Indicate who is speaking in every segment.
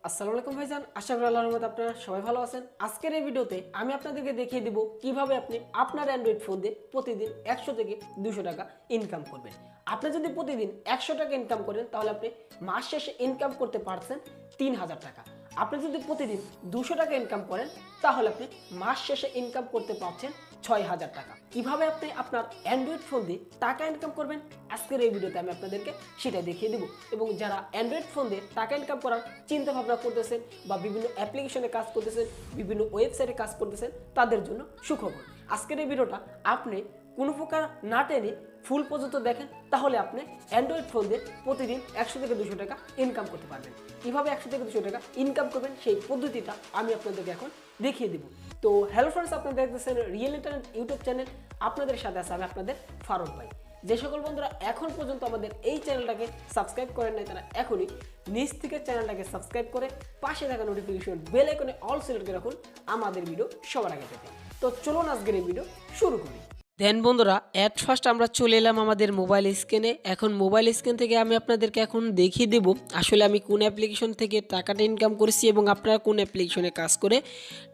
Speaker 1: আসসালামু আলাইকুম ভাইজান, আশা করি আল্লাহর রহমতে আপনারা সবাই ভালো আছেন। আজকের এই ভিডিওতে আমি আপনাদেরকে দেখিয়ে দিব কিভাবে আপনি আপনার অ্যান্ড্রয়েড ফোন দিয়ে প্রতিদিন 100 থেকে 200 টাকা ইনকাম করবেন। আপনি যদি প্রতিদিন 100 টাকা ইনকাম করেন তাহলে আপনি মাস শেষে ইনকাম করতে পারছেন 3000 টাকা। আপনি যদি প্রতিদিন 200 টাকা ইনকাম করেন তাহলে আপনি মাস শেষে ইনকাম করতে পারছেন 6000 টাকা। কিভাবে আপনি আপনার অ্যান্ড্রয়েড ফোন দিয়ে টাকা ইনকাম করবেন আজকের এই ভিডিওতে আমি আপনাদেরকে সেটা দেখিয়ে দেব। এবং যারা অ্যান্ড্রয়েড ফোন দিয়ে টাকা ইনকাম করার চিন্তা ভাবনা করতেছেন বা বিভিন্ন অ্যাপ্লিকেশনে কাজ করতেছেন, বিভিন্ন ওয়েবসাইটে কাজ করতেছেন, তাদের জন্য সুখবর। আজকের এই ভিডিওটা আপনি কোনো প্রকার না টেনে ফুল পর্যন্ত দেখেন, তাহলে আপনি অ্যান্ড্রয়েড ফোন দিয়ে প্রতিদিন 100 থেকে 200 টাকা ইনকাম করতে পারবেন। কীভাবে 100 থেকে 200 টাকা ইনকাম করবেন সেই পদ্ধতিটা আমি আপনাদেরকে এখন দেখিয়ে দেব। তো হ্যালো ফ্রেন্ডস, আপনারা দেখতেছেন রিয়েল ইন্টারনেট ইউটিউব চ্যানেল। আপনাদের সাথে আছে আমি আপনাদের ফারুক ভাই। যে সকল বন্ধুরা এখন পর্যন্ত আমাদের এই চ্যানেলটাকে সাবস্ক্রাইব করেন নাই, তারা এখনই নিচ থেকে চ্যানেলটাকে সাবস্ক্রাইব করে পাশে থাকা নোটিফিকেশন বেল আইকনে অল সিলেক্ট করে রাখুন আমাদের ভিডিও সবার আগে পেতে। তো চলুন আজকের এই ভিডিও শুরু করি। দেন বন্ধুরা, অ্যাট ফার্স্ট আমরা চলে এলাম আমাদের মোবাইল স্ক্রিনে। এখন মোবাইল স্ক্রিন থেকে আমি আপনাদেরকে এখন দেখিয়ে দেব আসলে আমি কোন অ্যাপ্লিকেশন থেকে টাকাটা ইনকাম করেছি এবং আপনারা কোন অ্যাপ্লিকেশনে কাজ করে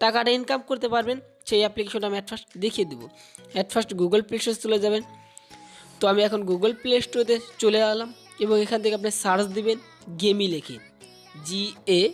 Speaker 1: টাকাটা ইনকাম করতে পারবেন সেই অ্যাপ্লিকেশনটা আমি অ্যাট ফার্স্ট দেখিয়ে দেবো। অ্যাট ফার্স্ট গুগল প্লে স্টোরে চলে যাবেন। তো আমি এখন গুগল প্লে স্টোরে চলে এলাম এবং এখান থেকে আপনি সার্চ দিবেন গেমি লিখে, GAMEE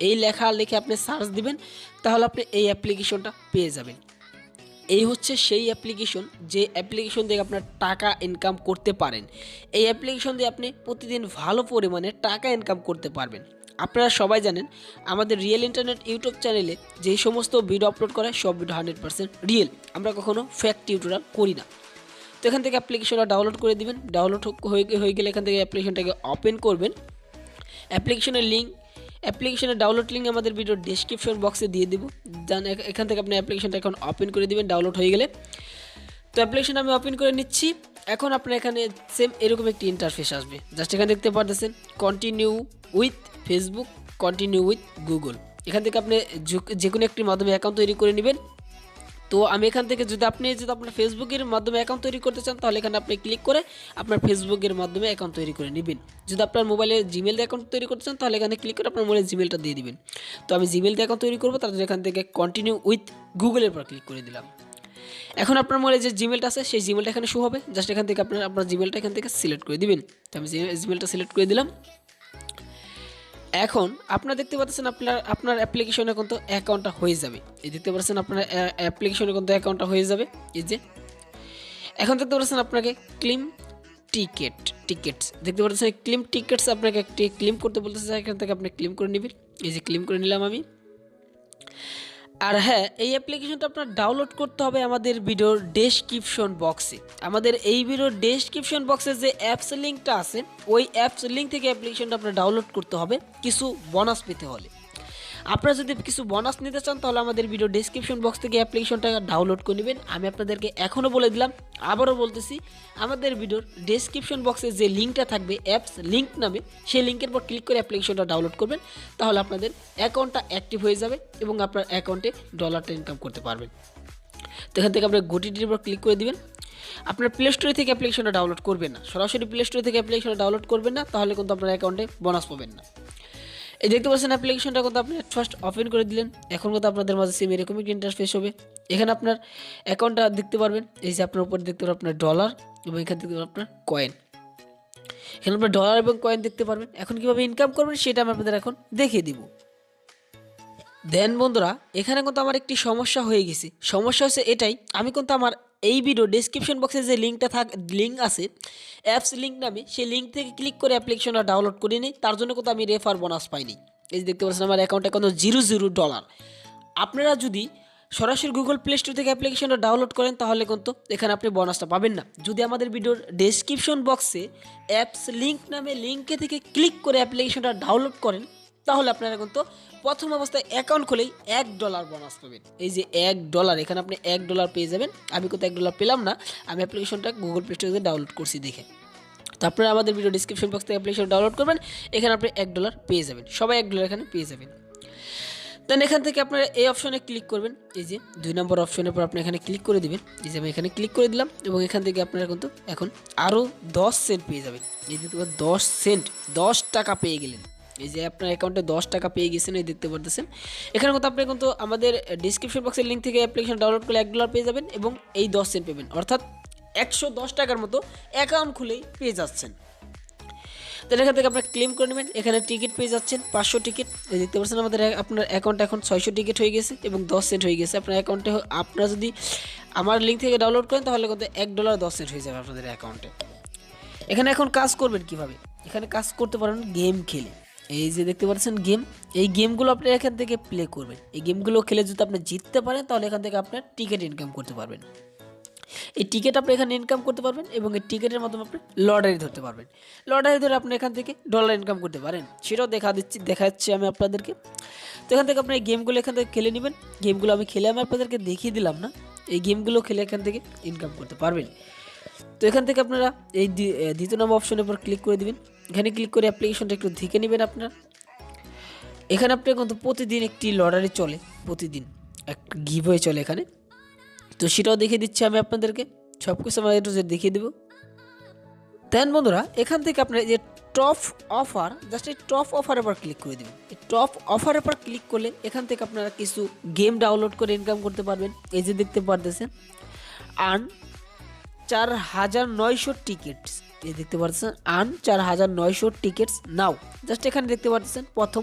Speaker 1: এই লেখা লিখে আপনি সার্চ দিবেন, তাহলে আপনি এই অ্যাপ্লিকেশনটা পেয়ে যাবেন। এই হচ্ছে সেই অ্যাপ্লিকেশন যে অ্যাপ্লিকেশন দিয়ে আপনার টাকা ইনকাম করতে পারেন। এই অ্যাপ্লিকেশন দিয়ে আপনি প্রতিদিন ভালো পরিমাণে টাকা ইনকাম করতে পারবেন। আপনারা সবাই জানেন আমাদের রিয়েল ইন্টারনেট ইউটিউব চ্যানেলে যেই সমস্ত ভিডিও আপলোড করে সব ভিডিও 100% রিয়েল, আমরা কখনো ফ্যাক্ট টিউটোরিয়াল করি না। তো এখান থেকে অ্যাপ্লিকেশনটা ডাউনলোড করে দিবেন। ডাউনলোড হয়ে গেলে এখান থেকে অ্যাপ্লিকেশনটাকে ওপেন করবেন। অ্যাপ্লিকেশনের ডাউনলোড লিঙ্ক আমাদের ভিডিওর ডেসক্রিপশন বক্সে দিয়ে দেবো। এখান থেকে আপনি অ্যাপ্লিকেশনটা এখন ওপেন করে দিবেন ডাউনলোড হয়ে গেলে। তো অ্যাপ্লিকেশন আমি ওপেন করে নিচ্ছি। এখন আপনার এখানে সেম এরকম একটি ইন্টারফেস আসবে। জাস্ট এখানে দেখতে পারতেছেন continue with Facebook, continue with Google. এখান থেকে আপনি যে কোনো একটির মাধ্যমে অ্যাকাউন্ট তৈরি করে নেবেন। তো আমি এখান থেকে যদি আপনার ফেসবুকের মাধ্যমে অ্যাকাউন্ট তৈরি করতে চান তাহলে এখানে আপনি ক্লিক করে আপনার ফেসবুকের মাধ্যমে অ্যাকাউন্ট তৈরি করে নেবেন। যদি আপনার মোবাইলে জিমেল অ্যাকাউন্ট তৈরি করতে চান তাহলে এখানে ক্লিক করে আপনার মোবাইলে জিমেলটা দিয়ে দিবেন। তো আমি জিমেল দিয়ে অ্যাকাউন্ট তৈরি করবো, তার জন্য এখান থেকে কন্টিনিউ উইথ গুগলের পর ক্লিক করে দিলাম। এখন আপনার মোবাইলে যে জিমেলটা আছে সেই জিমেলটা এখানে শো হবে। জাস্ট এখান থেকে আপনার জিমেলটা এখান থেকে সিলেক্ট করে দিবেন। তো আমি জিমেলটা সিলেক্ট করে দিলাম। এখন আপনারা দেখতে পাচ্ছেন আপনার অ্যাপ্লিকেশনে কিন্তু অ্যাকাউন্টটা হয়ে যাবে। এই দেখতে পাচ্ছেন আপনার অ্যাপ্লিকেশনে কিন্তু অ্যাকাউন্টটা হয়ে যাবে। এই যে এখন দেখতে পাচ্ছেন আপনাকে ক্লেম টিকেটস দেখতে পাচ্ছেন ক্লেম টিকেটস আপনাকে একটি ক্লেম করতে বলতেছে। এখান থেকে আপনি ক্লেম করে নেবেন। এই যে ক্লেম করে নিলাম আমি। আর হ্যাঁ, এই অ্যাপ্লিকেশনটা আপনার ডাউনলোড করতে হবে আমাদের ভিডিওর ডেসক্রিপশন বক্সে। আমাদের এই ভিডিওর ডেসক্রিপশন বক্সে যে অ্যাপস লিঙ্কটা আছে ওই অ্যাপস লিঙ্ক থেকে অ্যাপ্লিকেশনটা আপনার ডাউনলোড করতে হবে কিছু বোনাস পেতে হলে। আপনারা যদি কিছু বোনাস নিতে চান তাহলে আমাদের ভিডিও ডেসক্রিপশন বক্স থেকে অ্যাপ্লিকেশনটা ডাউনলোড করে নেবেন। আমি আপনাদেরকে এখনও বলে দিলাম, আবারও বলতেছি, আমাদের ভিডিওর ডেসক্রিপশন বক্সে যে লিঙ্কটা থাকবে অ্যাপস লিঙ্ক নামে, সেই লিঙ্কের পর ক্লিক করে অ্যাপ্লিকেশনটা ডাউনলোড করবেন। তাহলে আপনাদের অ্যাকাউন্টটা অ্যাক্টিভ হয়ে যাবে এবং আপনার অ্যাকাউন্টে ডলারটা ইনকাম করতে পারবেন। তো এখান থেকে আপনার গোটিটির উপর ক্লিক করে দিবেন। আপনার প্লে স্টোরে থেকে অ্যাপ্লিকেশনটা ডাউনলোড করবেন না, সরাসরি প্লে স্টোরে থেকে অ্যাপ্লিকেশনটা ডাউনলোড করবেন না, তাহলে কিন্তু আপনার অ্যাকাউন্টে বোনাস পাবেন না। এই দেখতে পাচ্ছেন অ্যাপ্লিকেশনটা কিন্তু আপনি ফার্স্ট ওপেন করে দিলেন। এখন কিন্তু আপনাদের মাঝে সেম এরকম একটা ইন্টারফেস হবে। এখানে আপনার অ্যাকাউন্টটা দেখতে পারবেন। এই যে আপনার উপর দেখতে পারবেন আপনার ডলার এবং এখান থেকে আপনার কয়েন। এখানে আপনার ডলার এবং কয়েন দেখতে পারবেন। এখন কীভাবে ইনকাম করবেন সেটা আমি আপনাদের এখন দেখিয়ে দিব। দেন বন্ধুরা, এখানে কিন্তু আমার একটি সমস্যা হয়ে গেছে। সমস্যা হচ্ছে এটাই, আমি কিন্তু আমার এই ভিডিও ডেসক্রিপশন বক্সে যে লিঙ্ক আছে অ্যাপস লিঙ্ক নামে, সেই লিঙ্ক থেকে ক্লিক করে অ্যাপ্লিকেশনটা ডাউনলোড করে নিই। তার জন্য কিন্তু আমি রেফার বোনাস পাইনি। এই যে দেখতে পাচ্ছেন আমার অ্যাকাউন্টে কিন্তু $0 আপনারা যদি সরাসরি গুগল প্লে স্টোর থেকে অ্যাপ্লিকেশনটা ডাউনলোড করেন তাহলে কিন্তু এখানে আপনি বোনাসটা পাবেন না। যদি আমাদের ভিডিওর ডেসক্রিপশন বক্সে অ্যাপস লিঙ্ক নামে লিঙ্কে থেকে ক্লিক করে অ্যাপ্লিকেশনটা ডাউনলোড করেন তাহলে আপনারা কিন্তু প্রথম অবস্থায় অ্যাকাউন্ট খুলেই $1 বোনাস পাবেন। এই যে $1, এখানে আপনি $1 পেয়ে যাবেন। আমি কিন্তু $1 পেলাম না, আমি অ্যাপ্লিকেশনটা গুগল প্লে স্টোর থেকে ডাউনলোড করছি দেখে। তো আপনারা আমাদের ভিডিও ডিসক্রিপশন বক্স থেকে অ্যাপ্লিকেশন ডাউনলোড করবেন, এখানে আপনি $1 পেয়ে যাবেন। সবাই $1 এখানে পেয়ে যাবেন। দেন এখান থেকে আপনারা এই অপশনে ক্লিক করবেন। এই যে 2 নম্বর অপশনের পর আপনি এখানে ক্লিক করে দিবেন। এই যে আমি এখানে ক্লিক করে দিলাম এবং এখান থেকে আপনারা কিন্তু এখন আরও 10 সেন্ট পেয়ে যাবেন। এই যে 10 সেন্ট, 10 টাকা পেয়ে গেলেন। এই যে আপনার অ্যাকাউন্টে 10 টাকা পেয়ে গেছেন, এই দেখতে পারতেছেন। এখানে কিন্তু আপনি কিন্তু আমাদের ডিসক্রিপশন বক্সের লিঙ্ক থেকে অ্যাপ্লিকেশন ডাউনলোড করলে $1 পেয়ে যাবেন এবং এই 10 সেন্ট পেবেন, অর্থাৎ 110 টাকার মতো অ্যাকাউন্ট খুলেই পেয়ে যাচ্ছেন। তো এখান থেকে আপনারা ক্লেম করে নেবেন। এখানে টিকিট পেয়ে যাচ্ছেন 500 টিকিট, এই দেখতে পাচ্ছেন আমাদের আপনার অ্যাকাউন্ট এখন 600 টিকিট হয়ে গেছে এবং 10 সেন্ট হয়ে গেছে আপনার অ্যাকাউন্টে। আপনারা যদি আমার লিঙ্ক থেকে ডাউনলোড করেন তাহলে কিন্তু $1.10 হয়ে যাবে আপনাদের অ্যাকাউন্টে। এখানে এখন কাজ করবেন কিভাবে, এখানে কাজ করতে পারেন গেম খেলে। এই যে দেখতে পাচ্ছেন গেম, এই গেমগুলো আপনি এখান থেকে প্লে করবেন। এই গেমগুলো খেলে যদি আপনি জিততে পারেন তাহলে এখান থেকে আপনার টিকিট ইনকাম করতে পারবেন। এই টিকিট আপনি এখানে ইনকাম করতে পারবেন এবং এই টিকিটের মাধ্যমে আপনি লটারি ধরতে পারবেন। লটারি ধরে আপনি এখান থেকে ডলার ইনকাম করতে পারেন, সেটাও দেখাচ্ছি আমি আপনাদেরকে। তো এখান থেকে আপনি এই গেমগুলো এখান থেকে খেলে নেবেন। গেমগুলো আমি খেলে আমি আপনাদেরকে দেখিয়ে দিলাম না, এই গেমগুলো খেলে এখান থেকে ইনকাম করতে পারবেন। তো এখান থেকে আপনারা এই দ্বিতীয় নম্বর অপশনের উপর ক্লিক করে দিবেন। এখানে ক্লিক করে অ্যাপ্লিকেশনটা একটু দেখে নেবেন আপনারা। এখানে আপনার কিন্তু প্রতিদিন একটি লটারি চলে, প্রতিদিন একটা গিভওয়ে চলে এখানে, তো সেটাও দেখিয়ে দিচ্ছি আমি আপনাদেরকে। সব কিছু আমরা একটু দেখিয়ে দেবো। দেন বন্ধুরা এখান থেকে আপনার যে টপ অফার, জাস্ট এই টপ অফারের উপর ক্লিক করে দেবেন। এই টপ অফারের উপর ক্লিক করলে এখান থেকে আপনারা কিছু গেম ডাউনলোড করে ইনকাম করতে পারবেন। এই যে দেখতে পারতেছেন আর্ন 4900 টিকিটস, এই দেখতে পাচ্ছেন আর্ন 4900 টিকিটস নাও। জাস্ট এখানে দেখতে পাচ্ছেন প্রথম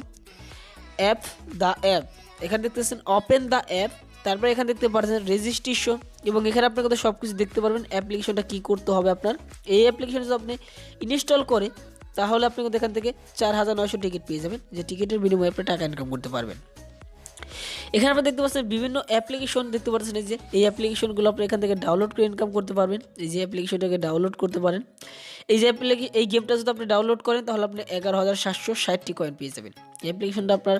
Speaker 1: অ্যাপ দ্য অ্যাপ, এখানে দেখতেছেন ওপেন দ্য অ্যাপ, তারপরে এখানে দেখতে পাচ্ছেন রেজিস্ট্রেশন এবং এখানে আপনার কথা সব কিছু দেখতে পারবেন। অ্যাপ্লিকেশনটা কী করতে হবে আপনার, এই অ্যাপ্লিকেশন যদি আপনি ইনস্টল করে তাহলে আপনি কিন্তু এখান থেকে 4900 টিকিট পেয়ে যাবেন, যে টিকিটের বিনিময়ে আপনি টাকা ইনকাম করতে পারবেন। এখানে আপনি দেখতে পাচ্ছেন বিভিন্ন অ্যাপ্লিকেশন দেখতে পাচ্ছেন, এই যে এই অ্যাপ্লিকেশনগুলো আপনি এখান থেকে ডাউনলোড করে ইনকাম করতে পারবেন। এই যে অ্যাপ্লিকেশনটাকে ডাউনলোড করতে পারেন। এই যে এই গেমটা যদি আপনি ডাউনলোড করেন তাহলে আপনি 11760 কয়েন পেয়ে যাবেন। এই অ্যাপ্লিকেশনটা আপনার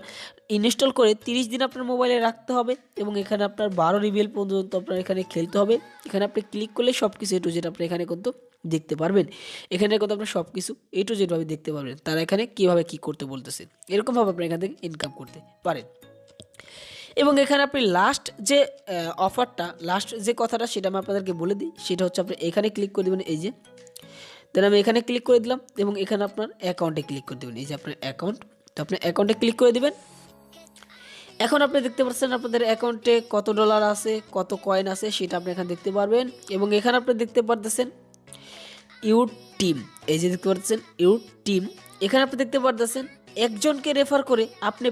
Speaker 1: ইনস্টল করে 30 দিন আপনার মোবাইলে রাখতে হবে এবং এখানে আপনার 12 রিবেল পর্যন্ত আপনার এখানে খেলতে হবে। এখানে আপনি ক্লিক করলে সব কিছু A to Z আপনি এখানে কিন্তু দেখতে পারবেন। এখানে কিন্তু আপনার সব কিছু A to Z ভাবে দেখতে পারবেন, তারা এখানে কীভাবে কী করতে বলতেছে, এরকমভাবে আপনি এখান থেকে ইনকাম করতে পারেন। এবং এখানে আপনি লাস্ট যে অফারটা, লাস্ট যে কথাটা সেটা আমি আপনাদেরকে বলে দিই, সেটা হচ্ছে আপনি এখানে ক্লিক করে দেবেন। এই যে দেন আমি এখানে ক্লিক করে দিলাম এবং এখানে আপনার অ্যাকাউন্টে ক্লিক করে দেবেন। এই যে আপনার অ্যাকাউন্ট, তো আপনি অ্যাকাউন্টে ক্লিক করে দেবেন। এখন আপনি দেখতে পাচ্ছেন আপনাদের অ্যাকাউন্টে কত ডলার আছে, কত কয়েন আছে সেটা আপনি এখানে দেখতে পারবেন। এবং এখানে আপনি দেখতে পারতেছেন ইউর টিম, এই যে দেখতে পাচ্ছেন ইউর টিম, এখানে আপনি দেখতে পারতেছেন একজনকে রেফার করে আপনি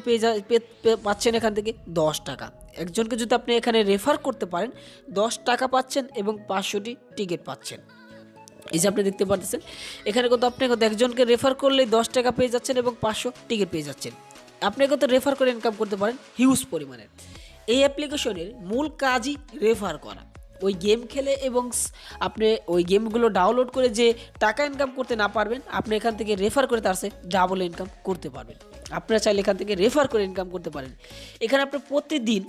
Speaker 1: পাচ্ছেন এখান থেকে 10 টাকা। একজনকে যদি আপনি এখানে রেফার করতে পারেন 10 টাকা পাচ্ছেন এবং 500টি টিকিট পাচ্ছেন। এই যে আপনি দেখতে পাচ্ছেন এখানে কত, আপনি কত একজনকে রেফার করলে 10 টাকা পেয়ে যাচ্ছেন এবং 500 টিকিট পেয়ে যাচ্ছেন। আপনি কত রেফার করে ইনকাম করতে পারেন হিউজ পরিমাণের। এই অ্যাপ্লিকেশনের মূল কাজই রেফার করা। ওই গেম খেলে এবং আপনি ওই গেমগুলো ডাউনলোড করে যে টাকা ইনকাম করতে না পারবেন, আপনি এখান থেকে রেফার করে তার চেয়ে ডাবল ইনকাম করতে পারবেন। আপনারা চাইলে এখান থেকে রেফার করে ইনকাম করতে পারেন। এখানে আপনি প্রতিদিন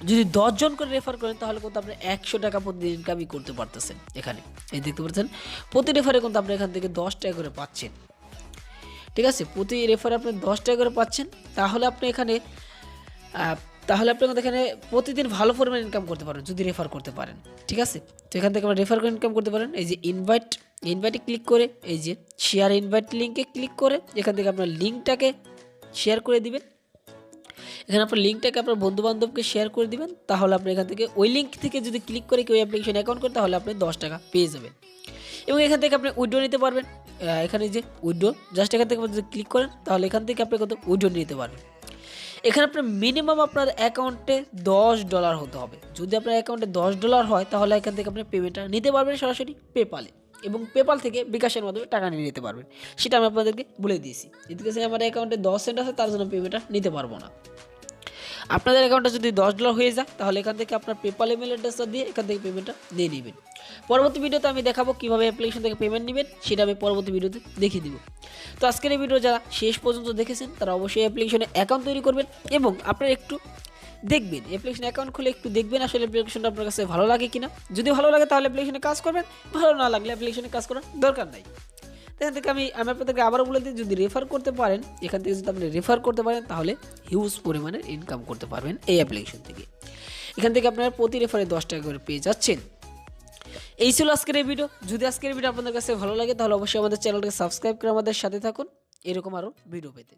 Speaker 1: যদি 10 জন করে রেফার করেন তাহলে কিন্তু আপনি 100 টাকা প্রতিদিন ইনকামই করতে পারতেছেন। এখানে এই দেখতে পাচ্ছেন প্রতি রেফারে কিন্তু আপনি এখান থেকে 10 টাকা করে পাচ্ছেন। ঠিক আছে, প্রতি রেফারে আপনি 10 টাকা করে পাচ্ছেন। তাহলে আপনি এখানে এখানে প্রতিদিন ভালো পরিমাণ ইনকাম করতে পারেন যদি রেফার করতে পারেন। ঠিক আছে, তো এখান থেকে আমরা রেফার করে ইনকাম করতে পারেন। এই যে ইনভাইটে ক্লিক করে, এই যে শেয়ার ইনভাইট লিঙ্কে ক্লিক করে এখান থেকে আপনার লিঙ্কটাকে শেয়ার করে দিবেন। এখানে আপনার লিঙ্কটাকে আপনার বন্ধুবান্ধবকে শেয়ার করে দিবেন। তাহলে আপনি এখান থেকে ওই লিঙ্ক থেকে যদি ক্লিক করে কেউ অ্যাপ্লিকেশন অ্যাকাউন্ট করে তাহলে আপনি 10 টাকা পেয়ে যাবেন। এবং এখান থেকে আপনি উইথড্র নিতে পারবেন। এখানে যে উইথড্র, জাস্ট এখান থেকে যদি ক্লিক করেন তাহলে এখান থেকে আপনি কত উইথড্র নিতে পারবেন। এখানে আপনার মিনিমাম আপনার অ্যাকাউন্টে $10 হতে হবে। যদি আপনার অ্যাকাউন্টে $10 হয় তাহলে এখান থেকে আপনি পেমেন্টটা নিতে পারবেন সরাসরি পেপালে, এবং পেপাল থেকে বিকাশের মাধ্যমে টাকা নিয়ে নিতে পারবেন। সেটা আমি আপনাদেরকে বলে দিয়েছি। এদিকে আমার অ্যাকাউন্টে 10 সেন্ট আছে, তার জন্য পেমেন্টটা নিতে পারবো না। আপনাদের অ্যাকাউন্টে যদি $10 হয়ে যায় তাহলে এখান থেকে আপনার পেপাল ইমেল অ্যাড্রেসটা দিয়ে এখান থেকে পেমেন্টটা দিয়ে নেবেন। পরবর্তী ভিডিওতে আমি দেখাবো কীভাবে অ্যাপ্লিকেশন থেকে পেমেন্ট নেবেন, সেটা আমি পরবর্তী ভিডিওতে দেখিয়ে দিব। তো আজকের এই ভিডিও যারা শেষ পর্যন্ত দেখেছেন তারা অবশ্যই অ্যাপ্লিকেশনে অ্যাকাউন্ট তৈরি করবেন এবং আপনারা একটু দেখবেন, অ্যাপ্লিকেশন অ্যাকাউন্ট খুলে একটু দেখবেন আসলে অ্যাপ্লিকেশনটা আপনার কাছে ভালো লাগে কিনা। যদি ভালো লাগে তাহলে অ্যাপ্লিকেশনে কাজ করবেন, ভালো না লাগলে অ্যাপ্লিকেশনে কাজ করার দরকার নাই। এখান থেকে আমি আপনাদেরকে আবারও বলে দিই, যদি রেফার করতে পারেন, এখান থেকে যদি আপনি রেফার করতে পারেন তাহলে হিউজ পরিমাণে ইনকাম করতে পারবেন এই অ্যাপ্লিকেশন থেকে। এখান থেকে আপনারা প্রতি রেফারে 10 টাকা করে পেয়ে যাচ্ছেন। এই ছিল আজকের এই ভিডিও। যদি আজকের ভিডিও আপনাদের কাছে ভালো লাগে তাহলে অবশ্যই আমাদের চ্যানেলটাকে সাবস্ক্রাইব করে আমাদের সাথে থাকুন এরকম আরও ভিডিও পেতে।